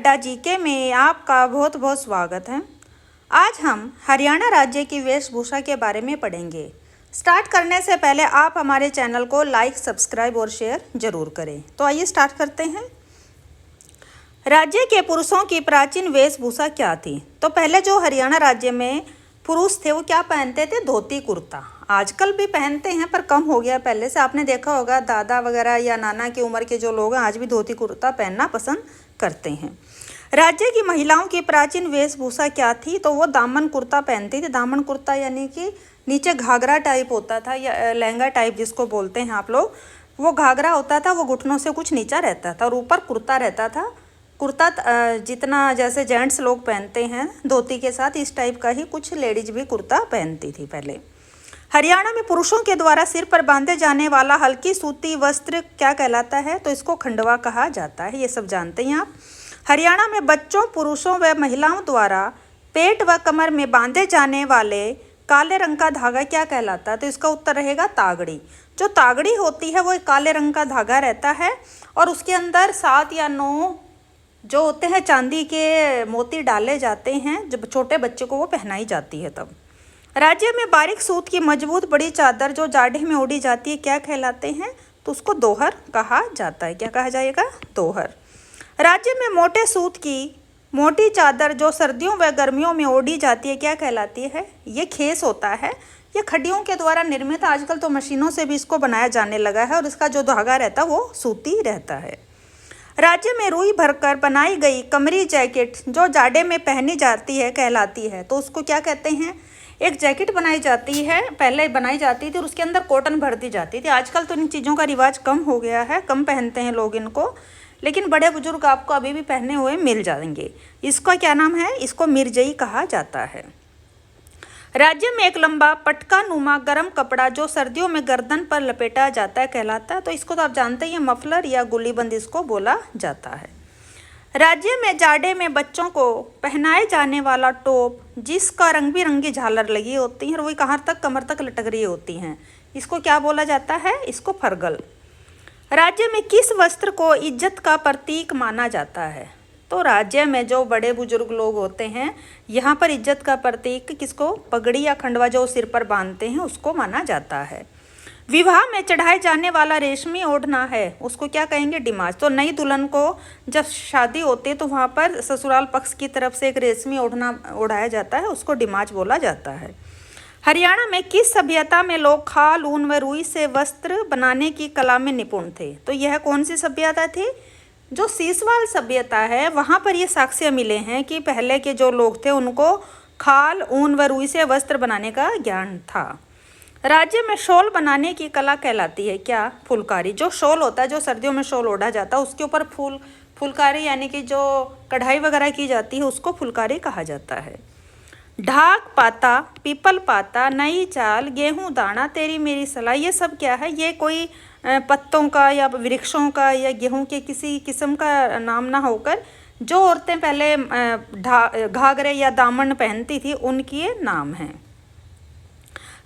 अड्डा जीके में आपका बहुत बहुत स्वागत है। आज हम हरियाणा राज्य की वेशभूषा के बारे में पढ़ेंगे। स्टार्ट करने से पहले आप हमारे चैनल को लाइक, सब्सक्राइब और शेयर जरूर करें। तो आइए स्टार्ट करते हैं। राज्य के पुरुषों की प्राचीन वेशभूषा क्या थी? तो पहले जो हरियाणा राज्य में पुरुष थे वो क्या पहनते थे? धोती कुर्ता। आजकल भी पहनते हैं पर कम हो गया। पहले से आपने देखा होगा दादा वगैरह या नाना की उम्र के जो लोग हैं आज भी धोती कुर्ता पहनना पसंद करते हैं। राज्य की महिलाओं की प्राचीन वेशभूषा क्या थी? तो वो दामन कुर्ता पहनती थी। दामन कुर्ता यानी कि नीचे घाघरा टाइप होता था या लहंगा टाइप जिसको बोलते हैं आप लोग। वो घाघरा होता था, वो घुटनों से कुछ नीचा रहता था और ऊपर कुर्ता रहता था। कुर्ता जितना जैसे जेंट्स लोग पहनते हैं धोती के साथ, इस टाइप का ही कुछ लेडीज भी कुर्ता पहनती थी पहले। हरियाणा में पुरुषों के द्वारा सिर पर बांधे जाने वाला हल्की सूती वस्त्र क्या कहलाता है? तो इसको खंडवा कहा जाता है। ये सब जानते हैं आप। हरियाणा में बच्चों, पुरुषों व महिलाओं द्वारा पेट व कमर में बांधे जाने वाले काले रंग का धागा क्या कहलाता है? तो इसका उत्तर रहेगा तागड़ी। जो तागड़ी होती है वो एक काले रंग का धागा रहता है और उसके अंदर 7 या 9 जो होते हैं चांदी के मोती डाले जाते हैं। जब छोटे बच्चे को वो पहनाई जाती है तब। राज्य में बारीक सूत की मजबूत बड़ी चादर जो जाड़े में ओढ़ी जाती है क्या कहलाते हैं? तो उसको दोहर कहा जाता है। क्या कहा जाएगा? दोहर। राज्य में मोटे सूत की मोटी चादर जो सर्दियों व गर्मियों में ओढ़ी जाती है क्या कहलाती है? ये खेस होता है। ये खड्डियों के द्वारा निर्मित, आजकल तो मशीनों से भी इसको बनाया जाने लगा है और इसका जो धागा रहता है वो सूती रहता है। राज्य में रुई भरकर बनाई गई कमरी जैकेट जो जाड़े में पहनी जाती है कहलाती है। तो उसको क्या कहते हैं? एक जैकेट बनाई जाती है, पहले बनाई जाती थी और उसके अंदर कॉटन भर दी जाती थी। आजकल तो इन चीज़ों का रिवाज कम हो गया है, कम पहनते हैं लोग इनको, लेकिन बड़े बुजुर्ग आपको अभी भी पहने हुए मिल जाएंगे। इसका क्या नाम है? इसको मिर्जई कहा जाता है। राज्य में एक लंबा पटका नुमा गर्म कपड़ा जो सर्दियों में गर्दन पर लपेटा जाता है कहलाता है। तो इसको तो आप जानते ही हैं, मफलर या गुल्लीबंद इसको बोला जाता है। राज्य में जाड़े में बच्चों को पहनाए जाने वाला टोप जिसका रंग बिरंगी झालर लगी होती है और वही कहाँ तक, कमर तक लटक रही होती हैं, इसको क्या बोला जाता है? इसको फरगल। राज्य में किस वस्त्र को इज्जत का प्रतीक माना जाता है? तो राज्य में जो बड़े बुजुर्ग लोग होते हैं यहाँ पर इज्जत का प्रतीक किसको? पगड़ी या खंडवा जो सिर पर बांधते हैं उसको माना जाता है। विवाह में चढ़ाए जाने वाला रेशमी ओढ़ना है उसको क्या कहेंगे? डिमाज। तो नई दुल्हन को जब शादी होती है तो वहाँ पर ससुराल पक्ष की तरफ से एक रेशमी ओढ़ना ओढ़ाया जाता है, उसको डिमाज बोला जाता है। हरियाणा में किस सभ्यता में लोग खाल, ऊन व रुई से वस्त्र बनाने की कला में निपुण थे? तो यह कौन सी सभ्यता थी? जो सीसवाल सभ्यता है वहाँ पर ये साक्ष्य मिले हैं कि पहले के जो लोग थे उनको खाल, ऊन व रुई से वस्त्र बनाने का ज्ञान था। राज्य में शॉल बनाने की कला कहलाती है क्या? फुलकारी। जो शॉल होता है, जो सर्दियों में शॉल ओढ़ा जाता है, उसके ऊपर फुलकारी यानी कि जो कढ़ाई वगैरह की जाती है उसको फुलकारी कहा जाता है। ढाक पाता, पीपल पाता, नई चाल, गेहूं दाना, तेरी मेरी सलाह, ये सब क्या है? ये कोई पत्तों का या वृक्षों का या गेहूं के किसी किस्म का नाम ना होकर जो औरतें पहले घाघरे या दामन पहनती थी उनके ये नाम हैं।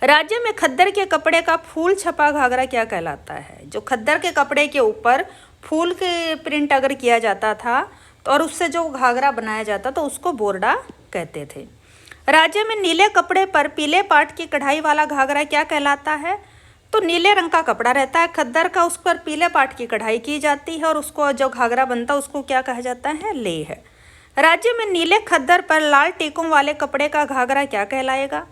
राज्य में खद्दर के कपड़े का फूल छपा घाघरा क्या कहलाता है? जो खद्दर के कपड़े के ऊपर फूल के प्रिंट अगर किया जाता था तो और उससे जो घाघरा बनाया जाता तो उसको बोरडा कहते थे। राज्य में नीले कपड़े पर पीले पाट की कढ़ाई वाला घाघरा क्या कहलाता है? तो नीले रंग का कपड़ा रहता है खद्दर का, उस पर पीले पाट की कढ़ाई की जाती है और उसको जो घाघरा बनता है उसको क्या कहा जाता है? ले है। राज्य में नीले खद्दर पर लाल टीकों वाले कपड़े का घाघरा क्या कहलाएगा?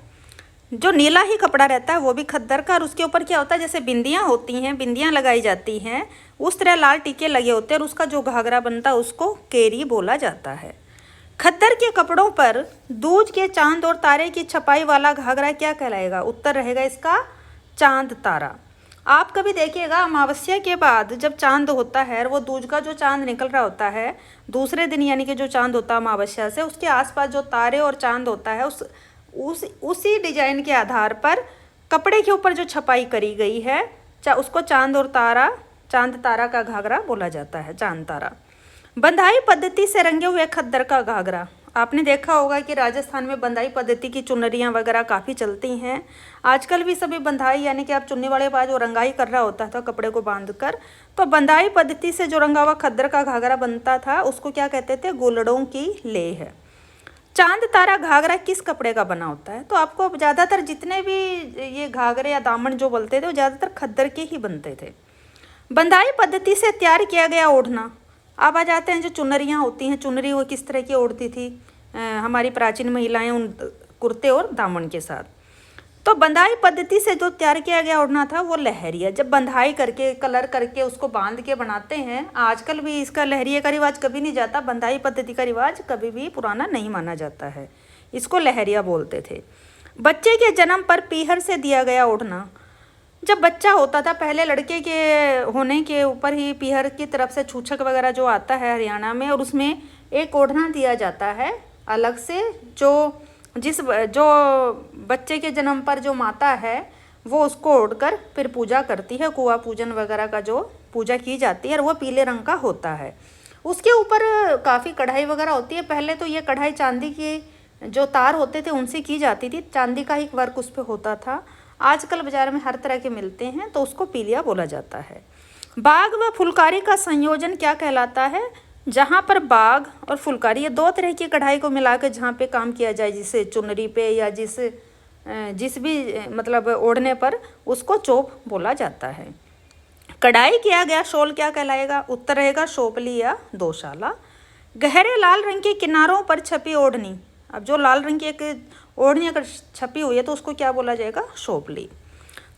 जो नीला ही कपड़ा रहता है वो भी खद्दर का और उसके ऊपर क्या होता है? जैसे बिंदियाँ होती हैं, बिंदियाँ लगाई जाती हैं, उस तरह लाल टीके लगे होते हैं और उसका जो घाघरा बनता है उसको केरी बोला जाता है। खद्दर के कपड़ों पर दूज के चांद और तारे की छपाई वाला घाघरा क्या कहलाएगा? उत्तर रहेगा इसका चांद तारा। आप कभी देखिएगा अमावस्या के बाद जब चांद होता है, वो दूज का जो चांद निकल रहा होता है दूसरे दिन यानी कि जो चांद होता है अमावस्या से, उसके आसपास जो तारे और चांद होता है उसी डिजाइन के आधार पर कपड़े के ऊपर जो छपाई करी गई है उसको चांद तारा का घाघरा बोला जाता है, चांद तारा। बंधाई पद्धति से रंगे हुए खद्दर का घाघरा, आपने देखा होगा कि राजस्थान में बंधाई पद्धति की चुनरियाँ वगैरह काफ़ी चलती हैं। आजकल भी सभी बंधाई यानी कि आप चुन्नी वाले पास जो रंगाई कर रहा होता था कपड़े को बांध कर, तो बंधाई पद्धति से जो रंगा हुआ खद्दर का घाघरा बनता था उसको क्या कहते थे? गोलड़ों की लेह। चांद तारा घाघरा किस कपड़े का बना होता है? तो आपको ज़्यादातर जितने भी ये घाघरे या दामन जो बोलते थे वो ज़्यादातर खद्दर के ही बनते थे। बंधाई पद्धति से तैयार किया गया ओढ़ना। अब आ जाते हैं जो चुनरियाँ होती हैं, चुनरी वो किस तरह की ओढ़ती थी हमारी प्राचीन महिलाएं उन कुर्ते और दामन के साथ। तो बंधाई पद्धति से जो तैयार किया गया ओढ़ना था वो लहरिया। जब बंधाई करके कलर करके उसको बांध के बनाते हैं, आजकल भी इसका लहरिया का रिवाज कभी नहीं जाता। बंधाई पद्धति का रिवाज कभी भी पुराना नहीं माना जाता है, इसको लहरिया बोलते थे। बच्चे के जन्म पर पीहर से दिया गया ओढ़ना। जब बच्चा होता था पहले लड़के के होने के ऊपर ही पीहर की तरफ से छूछक वगैरह जो आता है हरियाणा में, और उसमें एक ओढ़ना दिया जाता है अलग से, जो बच्चे के जन्म पर जो माता है वो उसको ओढ़कर फिर पूजा करती है। कुआं पूजन वगैरह का जो पूजा की जाती है, और वो पीले रंग का होता है। उसके ऊपर काफ़ी कढ़ाई वगैरह होती है। पहले तो ये कढ़ाई चांदी की जो तार होते थे उनसे की जाती थी, चांदी का ही वर्क उस पर होता था। आजकल बाज़ार में हर तरह के मिलते हैं, तो उसको पीलिया बोला जाता है। बाग व फुलकारी का संयोजन क्या कहलाता है? जहाँ पर बाग और फुलकारी ये दो तरह की कढ़ाई को मिलाकर जहाँ पे काम किया जाए, जिसे चुनरी पे या जिस भी मतलब ओढ़ने पर, उसको चोप बोला जाता है। कढ़ाई किया गया शॉल क्या कहलाएगा? उत्तर रहेगा शोपली या दोशाला। गहरे लाल रंग के किनारों पर छपी ओढ़नी। अब जो लाल रंग की एक ओढ़नी अगर छपी हुई है तो उसको क्या बोला जाएगा? शोपली।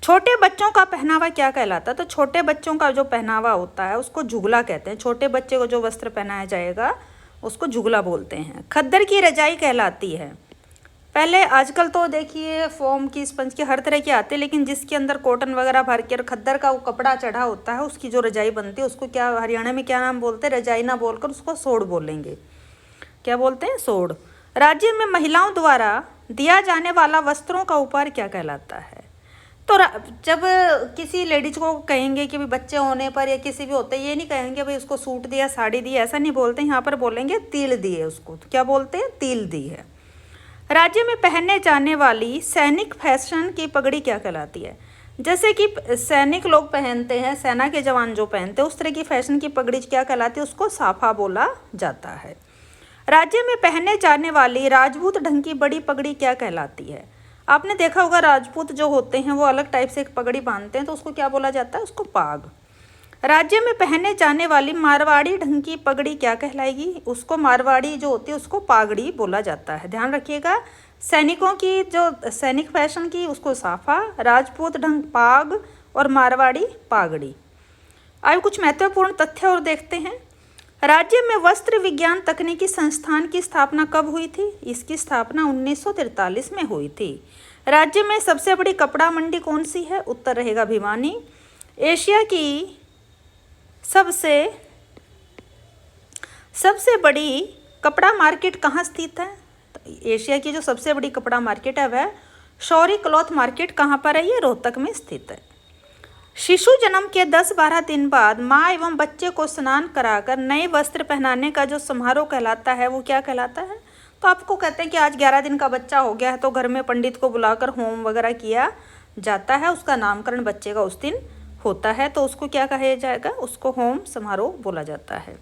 छोटे बच्चों का पहनावा क्या कहलाता है? तो छोटे बच्चों का जो पहनावा होता है उसको झुगला कहते हैं। छोटे बच्चे को जो वस्त्र पहनाया जाएगा उसको झुगला बोलते हैं। खद्दर की रजाई कहलाती है। पहले आजकल तो देखिए फोम की, स्पंज की, हर तरह की आते हैं, लेकिन जिसके अंदर कॉटन वगैरह भर के और खद्दर का वो कपड़ा चढ़ा होता है उसकी जो रजाई बनती है उसको क्या हरियाणा में क्या नाम बोलते हैं? रजाई ना बोलकर उसको सोड़ बोलेंगे। क्या बोलते हैं? सोड़। राज्य में महिलाओं द्वारा दिया जाने वाला वस्त्रों का उपहार क्या कहलाता है? तो जब किसी लेडीज को कहेंगे कि भाई बच्चे होने पर या किसी भी होते, ये नहीं कहेंगे भाई उसको सूट दिया, साड़ी दी, ऐसा नहीं बोलते। यहाँ पर बोलेंगे तिल दिए उसको। तो क्या बोलते हैं? तिल दी है। राज्य में पहनने जाने वाली सैनिक फैशन की पगड़ी क्या कहलाती है? जैसे कि सैनिक लोग पहनते हैं, सेना के जवान जो पहनते हैं, उस तरह की फैशन की पगड़ी क्या कहलाती है? उसको साफा बोला जाता है। राज्य में पहने जाने वाली राजपूत ढंग की बड़ी पगड़ी क्या कहलाती है? आपने देखा होगा राजपूत जो होते हैं वो अलग टाइप से एक पगड़ी बांधते हैं, तो उसको क्या बोला जाता है? उसको पाग। राज्य में पहने जाने वाली मारवाड़ी ढंग की पगड़ी क्या कहलाएगी? उसको मारवाड़ी जो होती है उसको पागड़ी बोला जाता है। ध्यान रखिएगा, सैनिकों की जो सैनिक फैशन की उसको साफा, राजपूत ढंग पाग और मारवाड़ी पागड़ी। अब कुछ महत्वपूर्ण तथ्य और देखते हैं। राज्य में वस्त्र विज्ञान तकनीकी संस्थान की स्थापना कब हुई थी? इसकी स्थापना 1943 में हुई थी। राज्य में सबसे बड़ी कपड़ा मंडी कौन सी है? उत्तर रहेगा भिवानी। एशिया की सबसे बड़ी कपड़ा मार्केट कहाँ स्थित है? तो एशिया की जो सबसे बड़ी कपड़ा मार्केट है वह शौरी क्लॉथ मार्केट कहाँ पर है? ये रोहतक में स्थित है। शिशु जन्म के 10-12 दिन बाद माँ एवं बच्चे को स्नान कराकर नए वस्त्र पहनाने का जो समारोह कहलाता है वो क्या कहलाता है? तो आपको कहते हैं कि आज 11 दिन का बच्चा हो गया है तो घर में पंडित को बुलाकर होम वगैरह किया जाता है, उसका नामकरण बच्चे का उस दिन होता है, तो उसको क्या कहा जाएगा? उसको होम समारोह बोला जाता है।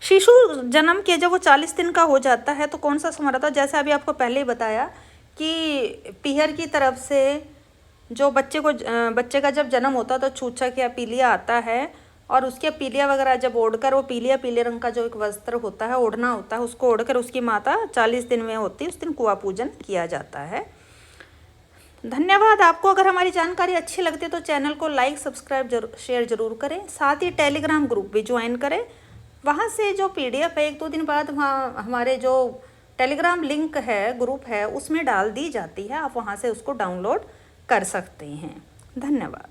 शिशु जन्म के जब वो 40 दिन का हो जाता है तो कौन सा समारोह था? जैसे अभी आपको पहले ही बताया कि पीहर की तरफ से जो बच्चे का जब जन्म होता है तो छूछक या पीलिया आता है, और उसके पीलिया वगैरह जब ओढ़कर वो पीले रंग का जो एक वस्त्र होता है, ओढ़ना होता है, उसको ओढ़कर उसकी माता 40 दिन में होती है, उस दिन कुआं पूजन किया जाता है। धन्यवाद। आपको अगर हमारी जानकारी अच्छी लगती है तो चैनल को लाइक, सब्सक्राइब, शेयर जरूर करें। साथ ही टेलीग्राम ग्रुप भी ज्वाइन करें। वहाँ से जो PDF है 1-2 दिन बाद वहाँ हमारे जो टेलीग्राम लिंक है, ग्रुप है, उसमें डाल दी जाती है। आप वहाँ से उसको डाउनलोड कर सकते हैं। धन्यवाद।